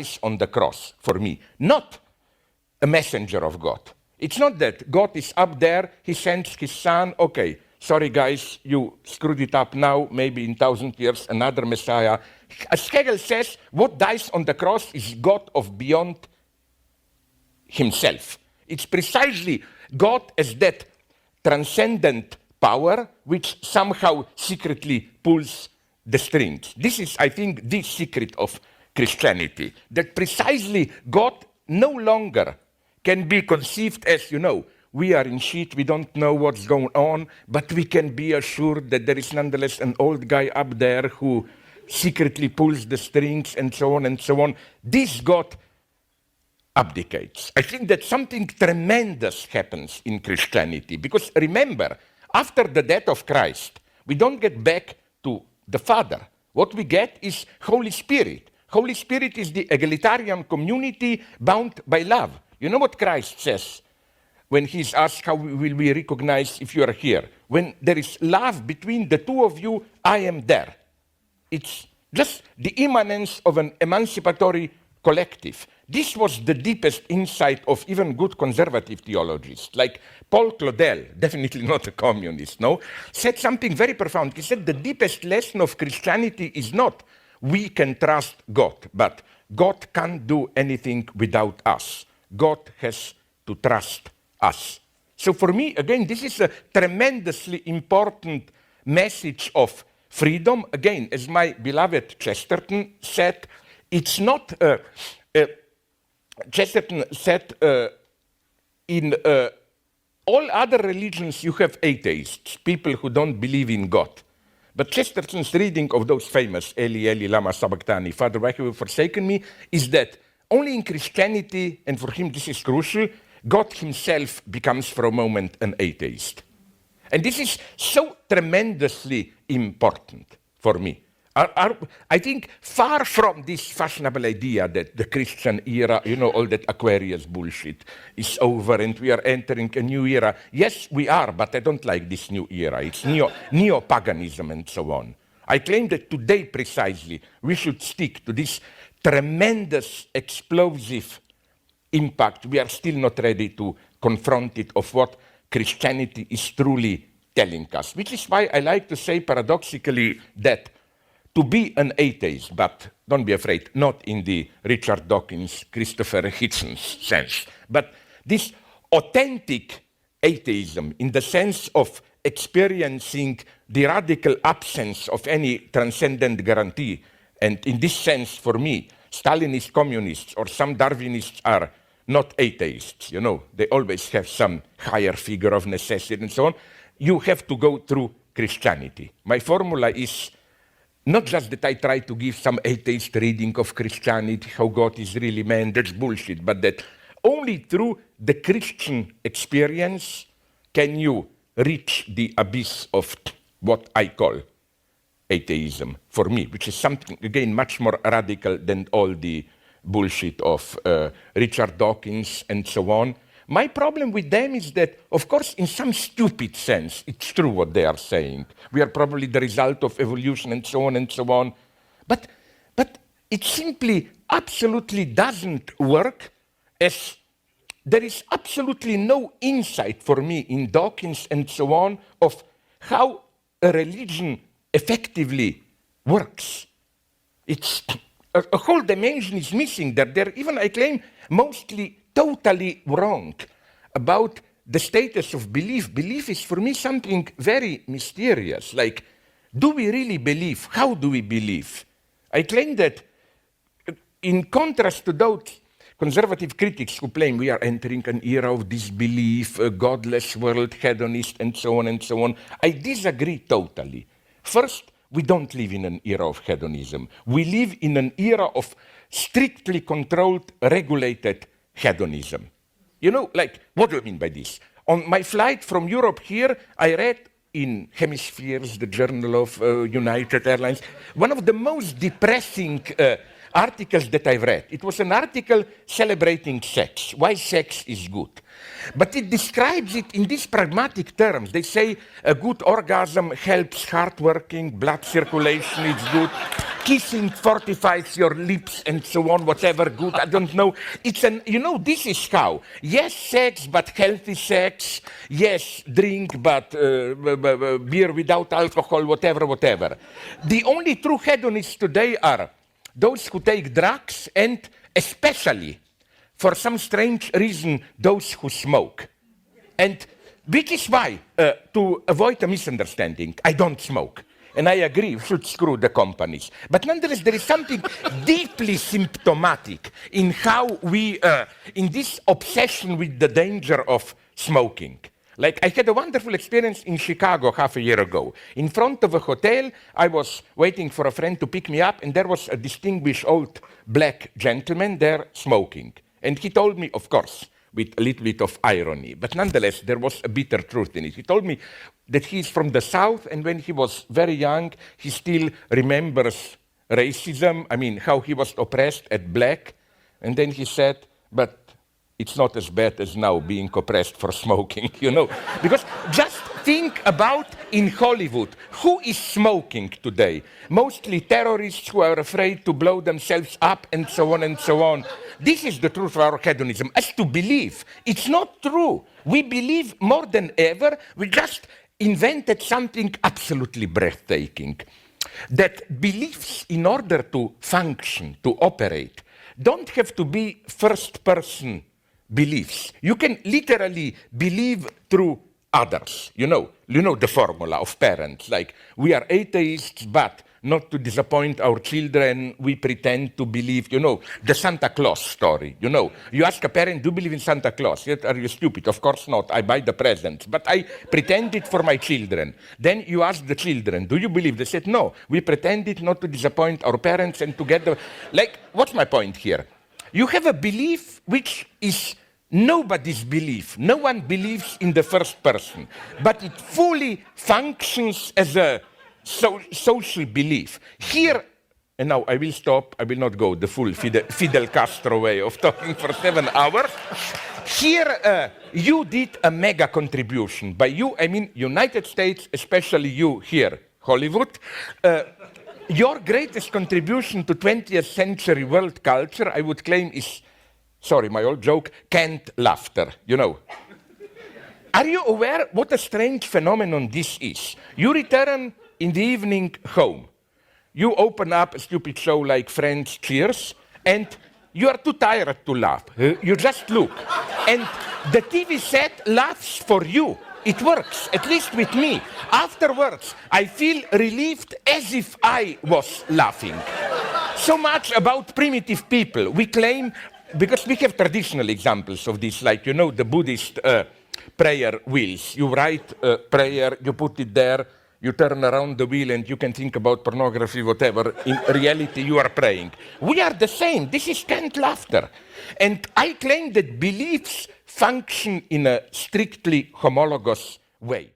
dies on the cross for me, not a messenger of God. It's not that God is up there, he sends his son, okay, sorry guys, you screwed it up now, maybe in 1,000 years, another Messiah. As Hegel says, what dies on the cross is God of beyond himself. It's precisely God as that transcendent power which somehow secretly pulls the strings. This is, I think, the secret of Christianity, that precisely God no longer can be conceived as, we are in shit, we don't know what's going on, but we can be assured that there is nonetheless an old guy up there who secretly pulls the strings and so on and so on. This God abdicates. I think that something tremendous happens in Christianity, because remember, after the death of Christ, we don't get back to the Father. What we get is Holy Spirit. Holy Spirit is the egalitarian community bound by love. You know what Christ says when he's asked, how will we recognize if you are here? When there is love between the two of you, I am there. It's just the immanence of an emancipatory collective. This was the deepest insight of even good conservative theologians, like Paul Claudel, definitely not a communist, no, said something very profound. He said the deepest lesson of Christianity is not we can trust God, but God can't do anything without us. God has to trust us. So for me, again, this is a tremendously important message of freedom. Again, as my beloved Chesterton said, it's not... Chesterton said, in all other religions you have atheists, people who don't believe in God. But Chesterton's reading of those famous Eli, Eli, lama sabachthani, Father, why have you forsaken me, is that only in Christianity, and for him this is crucial, God himself becomes for a moment an atheist. And this is so tremendously important for me. I think far from this fashionable idea that the Christian era, all that Aquarius bullshit is over and we are entering a new era. Yes, we are, but I don't like this new era. It's neo-paganism and so on. I claim that today precisely we should stick to this tremendous, explosive impact. We are still not ready to confront it of what Christianity is truly telling us, which is why I like to say paradoxically that to be an atheist, but don't be afraid, not in the Richard Dawkins, Christopher Hitchens sense, but this authentic atheism in the sense of experiencing the radical absence of any transcendent guarantee. And in this sense, for me, Stalinist communists or some Darwinists are not atheists. They always have some higher figure of necessity and so on. You have to go through Christianity. My formula is not just that I try to give some atheist reading of Christianity, how God is really man, that's bullshit, but that only through the Christian experience can you reach the abyss of what I call atheism, for me, which is something, again, much more radical than all the bullshit of Richard Dawkins and so on. My problem with them is that, of course, in some stupid sense, it's true what they are saying. We are probably the result of evolution and so on and so on. But it simply absolutely doesn't work, as there is absolutely no insight for me in Dawkins and so on of how a religion effectively works. It's a whole dimension is missing that they're even, I claim, mostly totally wrong about the status of belief. Belief is for me something very mysterious. Like, do we really believe? How do we believe? I claim that in contrast to those conservative critics who claim we are entering an era of disbelief, a godless world, hedonist, and so on, I disagree totally. First, we don't live in an era of hedonism. We live in an era of strictly controlled, regulated hedonism. What do I mean by this? On my flight from Europe here, I read in Hemispheres, the Journal of United Airlines, one of the most depressing articles that I read. It was an article celebrating sex, why sex is good. But it describes it in these pragmatic terms. They say a good orgasm helps heart working, blood circulation is good, kissing fortifies your lips and so on, whatever good, I don't know. It's this is how. Yes, sex, but healthy sex. Yes, drink, but beer without alcohol, whatever. The only true hedonists today are those who take drugs and especially, for some strange reason, those who smoke. And which is why, to avoid a misunderstanding, I don't smoke. And I agree, we should screw the companies. But nonetheless, there is something deeply symptomatic in how we, in this obsession with the danger of smoking. Like, I had a wonderful experience in Chicago half a year ago. In front of a hotel, I was waiting for a friend to pick me up, and there was a distinguished old black gentleman there smoking. And he told me, of course, with a little bit of irony, but nonetheless, there was a bitter truth in it. He told me that he's from the South, and when he was very young, he still remembers racism, how he was oppressed at black. And then he said, but it's not as bad as now being oppressed for smoking, Because just think about in Hollywood, who is smoking today? Mostly terrorists who are afraid to blow themselves up and so on and so on. This is the truth of our hedonism. As to belief, it's not true. We believe more than ever. We just invented something absolutely breathtaking. That beliefs, in order to function, to operate, don't have to be first-person beliefs. You can literally believe through others. You know the formula of parents, like we are atheists, but not to disappoint our children, we pretend to believe, the Santa Claus story, You ask a parent, do you believe in Santa Claus? Yet, are you stupid? Of course not. I buy the presents, but I pretend it for my children. Then you ask the children, do you believe? They said, no, we pretended not to disappoint our parents and together. Like, what's my point here? You have a belief which is nobody's belief. No one believes in the first person, but it fully functions as a social belief. Here, and now I will stop, I will not go the full Fidel Castro way of talking for 7 hours. Here, you did a mega contribution. By you, I mean United States, especially you here, Hollywood. Your greatest contribution to 20th century world culture, I would claim, is, sorry, my old joke, canned laughter, Are you aware what a strange phenomenon this is? You return in the evening home. You open up a stupid show like Friends, Cheers, and you are too tired to laugh. You just look. And the TV set laughs for you. It works, at least with me. Afterwards, I feel relieved as if I was laughing. So much about primitive people. We claim, because we have traditional examples of this, like, the Buddhist prayer wheels. You write a prayer, you put it there, you turn around the wheel and you can think about pornography, whatever. In reality, you are praying. We are the same. This is canned laughter. And I claim that beliefs function in a strictly homologous way.